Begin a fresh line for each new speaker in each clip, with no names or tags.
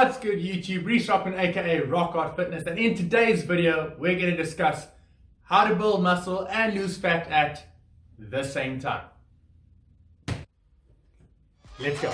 What's good YouTube, Reese Rockman aka Rock Hard Fitness, and in today's video we're going to discuss how to build muscle and lose fat at the same time. Let's go.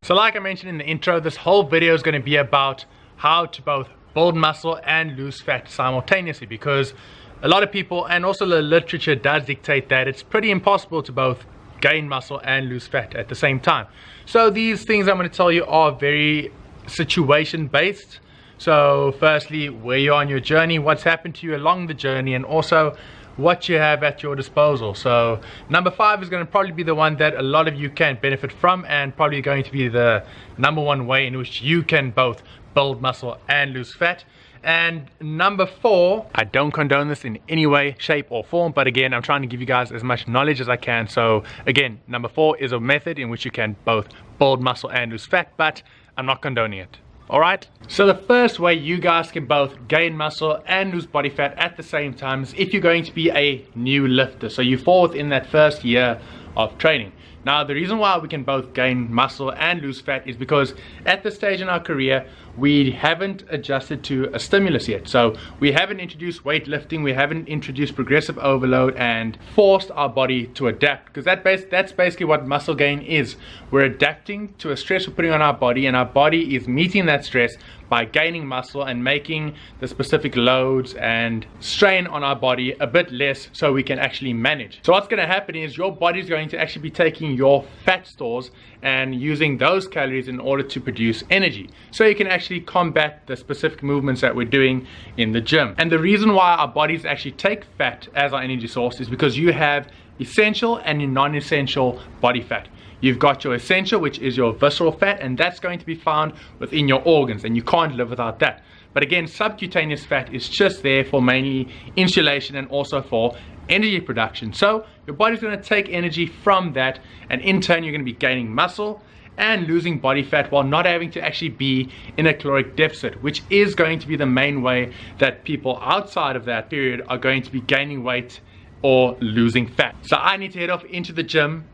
So like I mentioned in the intro, this whole video is going to be about how to both build muscle and lose fat simultaneously, because a lot of people, and also the literature does dictate, that it's pretty impossible to both gain muscle and lose fat at the same time. So these things I'm going to tell you are very situation based. So firstly, where you're on your journey, what's happened to you along the journey, and also what you have at your disposal. So number 5 is going to probably be the one that a lot of you can benefit from, and probably going to be the number 1 way in which you can both build muscle and lose fat. And number 4, I don't condone this in any way, shape or form, but again, I'm trying to give you guys as much knowledge as I can. So again, number 4 is a method in which you can both build muscle and lose fat, but I'm not condoning it. Alright, so the first way you guys can both gain muscle and lose body fat at the same time is if you're going to be a new lifter. So you fall within that first year of training. Now the reason why we can both gain muscle and lose fat is because at this stage in our career we haven't adjusted to a stimulus yet. So we haven't introduced weightlifting, we haven't introduced progressive overload and forced our body to adapt, because that's basically what muscle gain is. We're adapting to a stress we're putting on our body, and our body is meeting that stress by gaining muscle and making the specific loads and strain on our body a bit less so we can actually manage. So what's going to happen is your body is going to actually be taking your fat stores and using those calories in order to produce energy, so you can actually combat the specific movements that we're doing in the gym. And the reason why our bodies actually take fat as our energy source is because you have essential and non-essential body fat. You've got your essential, which is your visceral fat, and that's going to be found within your organs, and you can't live without that. But again, subcutaneous fat is just there for mainly insulation and also for energy production. So your body's going to take energy from that, and in turn you're going to be gaining muscle and losing body fat while not having to actually be in a caloric deficit, which is going to be the main way that people outside of that period are going to be gaining weight or losing fat. So I need to head off into the gym,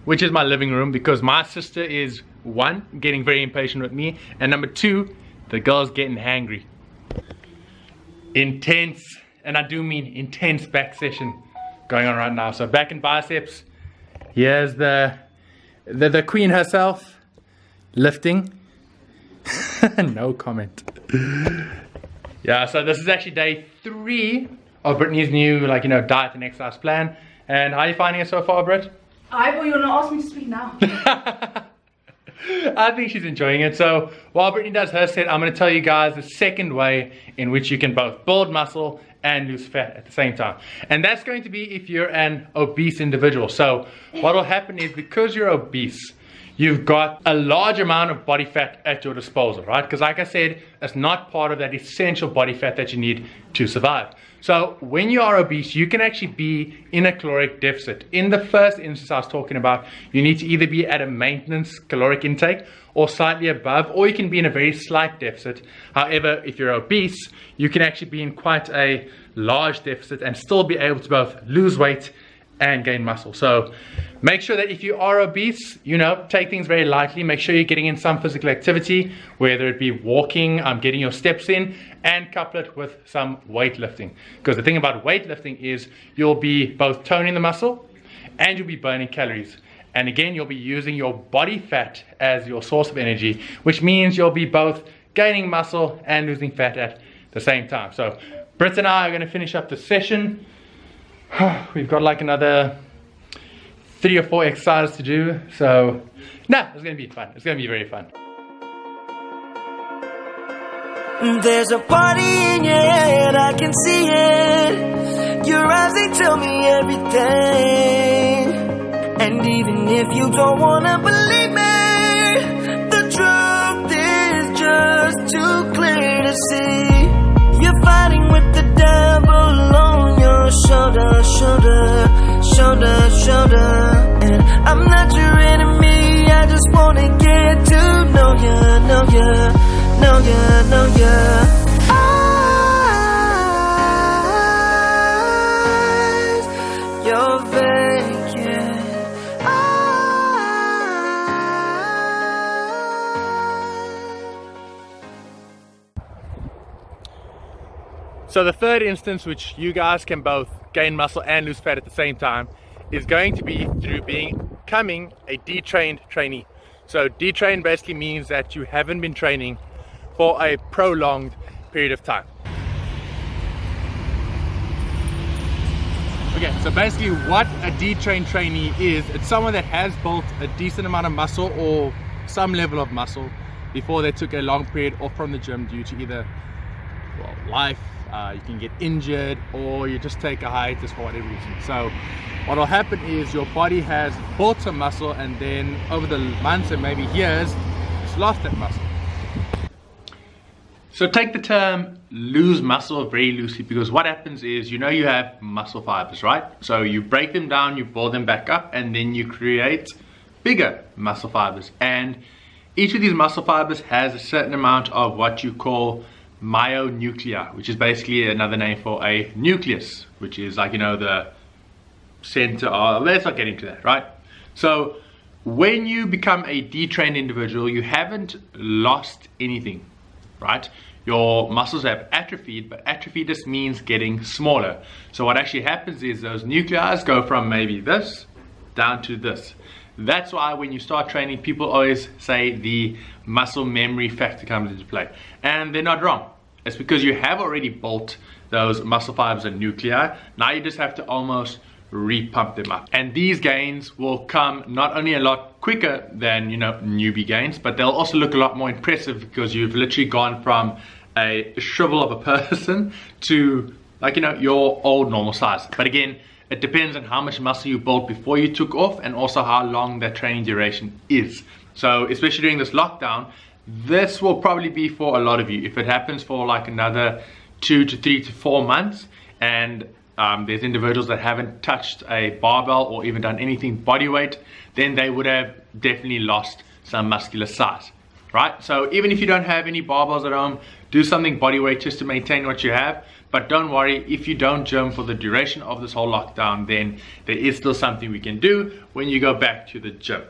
which is my living room, because my sister is 1, getting very impatient with me, and number 2, the girl's getting hangry. Intense, and I do mean intense back session going on right now. So back and biceps, here's the queen herself lifting. No comment. Yeah, so this is actually day 3 of Brittany's new diet and exercise plan. And how are you finding it so far, Britt?
I thought you were gonna ask me to speak now.
I think she's enjoying it. So while Brittany does her set, I'm going to tell you guys the second way in which you can both build muscle and lose fat at the same time. And that's going to be if you're an obese individual. So what will happen is, because you're obese, you've got a large amount of body fat at your disposal, right? Because like I said, it's not part of that essential body fat that you need to survive. So when you are obese, you can actually be in a caloric deficit. In the first instance I was talking about, you need to either be at a maintenance caloric intake or slightly above, or you can be in a very slight deficit. However, if you're obese, you can actually be in quite a large deficit and still be able to both lose weight and gain muscle. So make sure that if you are obese, take things very lightly. Make sure you're getting in some physical activity, whether it be walking, getting your steps in, and couple it with some weightlifting. Because the thing about weightlifting is you'll be both toning the muscle and you'll be burning calories. And again, you'll be using your body fat as your source of energy, which means you'll be both gaining muscle and losing fat at the same time. So Britt and I are going to finish up the session. We've got like another 3 or 4 exercises to do, so it's going to be fun. It's going to be very fun.
There's a party in your head, I can see it. Your eyes, they tell me everything. And even if you don't wanna believe me, the truth is just too clear to see. You're fighting with the devil on your shoulder, and I'm not your enemy, I just wanna get to know ya, know ya. Eyes, your
So the third instance which you guys can both gain muscle and lose fat at the same time is going to be through becoming a detrained trainee. So detrained basically means that you haven't been training for a prolonged period of time. Okay, so basically what a detrained trainee is, it's someone that has built a decent amount of muscle or some level of muscle before they took a long period off from the gym due to either, well, life, you can get injured, or you just take a hiatus for whatever reason. So what will happen is your body has built some muscle, and then over the months and maybe years, it's lost that muscle. So take the term lose muscle very loosely, because what happens is, you know, you have muscle fibers, right? So you break them down, you build them back up, and then you create bigger muscle fibers. And each of these muscle fibers has a certain amount of what you call myonuclei, which is basically another name for a nucleus, which is like, you know, the center of, let's not get into that, right? So when you become a detrained individual, you haven't lost anything, right? Your muscles have atrophied, but atrophy just means getting smaller. So what actually happens is those nuclei go from maybe this down to this. That's why when you start training, people always say the muscle memory factor comes into play. And they're not wrong. It's because you have already built those muscle fibers and nuclei. Now you just have to almost re-pump them up. And these gains will come not only a lot quicker than, you know, newbie gains, but they'll also look a lot more impressive because you've literally gone from a shrivel of a person to, like, you know, your old normal size. But again, it depends on how much muscle you built before you took off, and also how long that training duration is. So especially during this lockdown, this will probably be for a lot of you. If it happens for like another 2 to 3 to 4 months, and there's individuals that haven't touched a barbell or even done anything body weight, then they would have definitely lost some muscular size, right? So even if you don't have any barbells at home, do something body weight just to maintain what you have. But don't worry, if you don't gym for the duration of this whole lockdown, then there is still something we can do when you go back to the gym.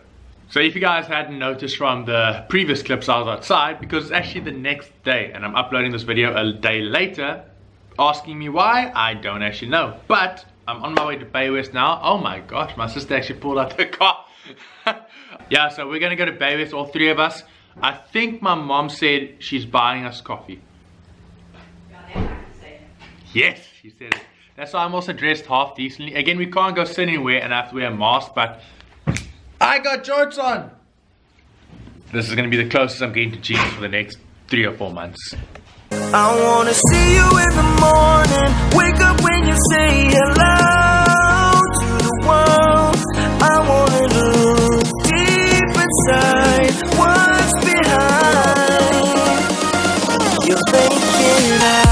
So if you guys hadn't noticed from the previous clips, I was outside because it's actually the next day, and I'm uploading this video a day later. Asking me why, I don't actually know. But I'm on my way to Bay West now. Oh my gosh, my sister actually pulled out the car. Yeah, so we're gonna go to Bay West, all three of us. I think my mom said she's buying us coffee. Yes, she said it. That's why I'm also dressed half decently. Again, we can't go sit anywhere and I have to wear a mask, but I got shorts on. This is going to be the closest I'm getting to jeans for the next 3 or 4 months.
I wanna see you in the morning, wake up when you say hello to the world. I wanna look deep inside what's behind your vacant eyes.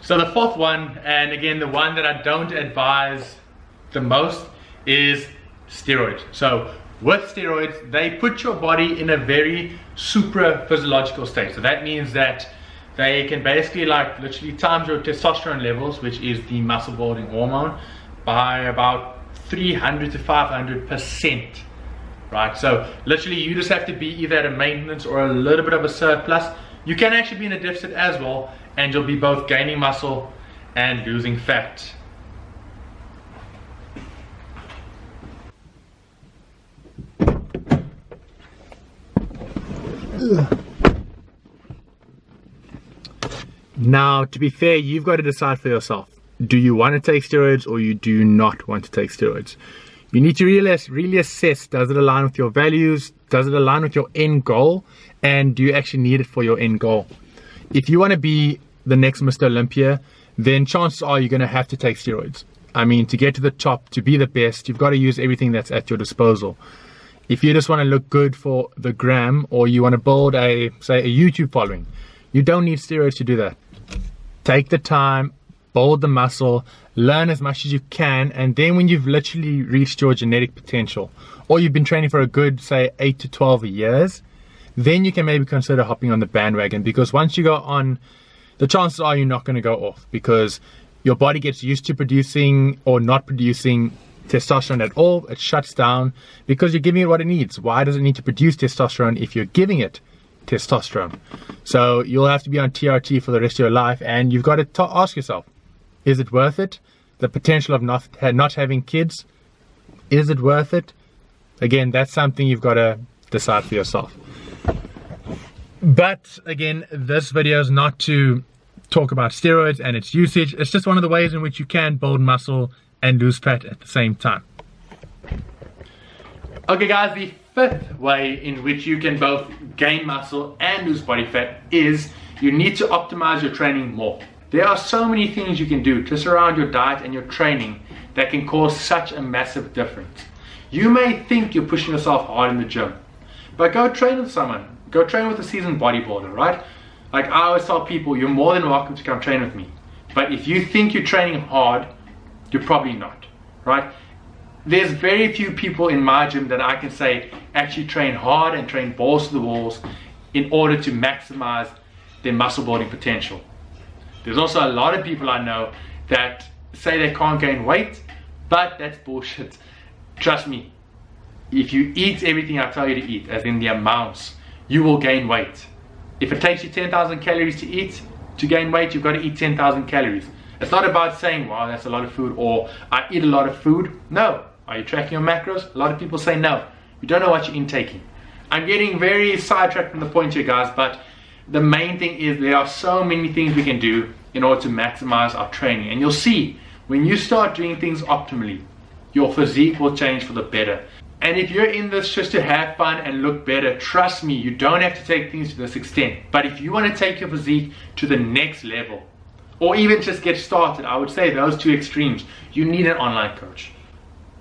So the fourth one, and again the one that I don't advise the most, is steroids. So with steroids, they put your body in a very supra physiological state. So that means that they can basically like literally times your testosterone levels, which is the muscle building hormone, by about 300 to 500%. Right? So literally you just have to be either at a maintenance or a little bit of a surplus. You can actually be in a deficit as well, and you'll be both gaining muscle and losing fat. Now, to be fair, you've got to decide for yourself. Do you want to take steroids or you do not want to take steroids? You need to really assess, does it align with your values? Does it align with your end goal? And do you actually need it for your end goal? If you want to be the next Mr. Olympia, then chances are you're going to have to take steroids. I mean, to get to the top, to be the best, you've got to use everything that's at your disposal. If you just want to look good for the gram, or you want to build say a YouTube following, you don't need steroids to do that. Take the time, build the muscle, learn as much as you can, and then when you've literally reached your genetic potential, or you've been training for a good, say, 8 to 12 years, then you can maybe consider hopping on the bandwagon, because once you go on, the chances are you're not going to go off, because your body gets used to producing or not producing testosterone at all. It shuts down because you're giving it what it needs. Why does it need to produce testosterone if you're giving it testosterone? So you'll have to be on TRT for the rest of your life, and you've got to ask yourself, is it worth it? The potential of not having kids, is it worth it? Again, that's something you've got to decide for yourself. But again, this video is not to talk about steroids and its usage. It's just one of the ways in which you can build muscle and lose fat at the same time. Okay guys, the fifth way in which you can both gain muscle and lose body fat is you need to optimize your training more. There are so many things you can do just around your diet and your training that can cause such a massive difference. You may think you're pushing yourself hard in the gym, but go train with someone. Go train with a seasoned bodybuilder, right? Like I always tell people, you're more than welcome to come train with me. But if you think you're training hard, you're probably not, right? There's very few people in my gym that I can say actually train hard and train balls to the walls in order to maximize their muscle building potential. There's also a lot of people I know that say they can't gain weight, but that's bullshit. Trust me, if you eat everything I tell you to eat, as in the amounts, you will gain weight. If it takes you 10,000 calories to eat, to gain weight, you've got to eat 10,000 calories. It's not about saying, wow, that's a lot of food, or I eat a lot of food. No. Are you tracking your macros? A lot of people say no. You don't know what you're intaking. I'm getting very sidetracked from the point here, guys, but the main thing is there are so many things we can do in order to maximize our training. And you'll see, when you start doing things optimally, your physique will change for the better. And if you're in this just to have fun and look better, trust me, you don't have to take things to this extent. But if you want to take your physique to the next level, or even just get started, I would say those two extremes, you need an online coach,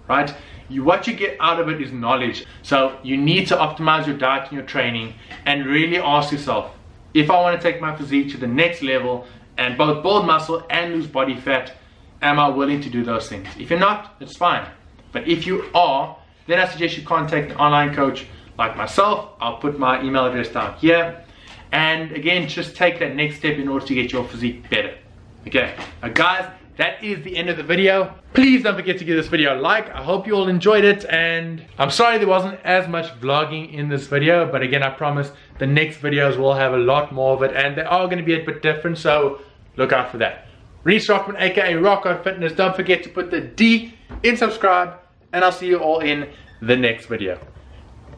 right? What you get out of it is knowledge. So you need to optimize your diet and your training and really ask yourself, if I want to take my physique to the next level and both build muscle and lose body fat, am I willing to do those things? If you're not, it's fine. But if you are, then I suggest you contact an online coach like myself. I'll put my email address down here. And again, just take that next step in order to get your physique better. Okay, now guys, that is the end of the video. Please don't forget to give this video a like. I hope you all enjoyed it, and I'm sorry there wasn't as much vlogging in this video, but again, I promise the next videos will have a lot more of it, and they are going to be a bit different, so look out for that. Reese Rockman, aka Rock Hard Fitness. Don't forget to put the D in subscribe, and I'll see you all in the next video.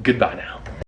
Goodbye now.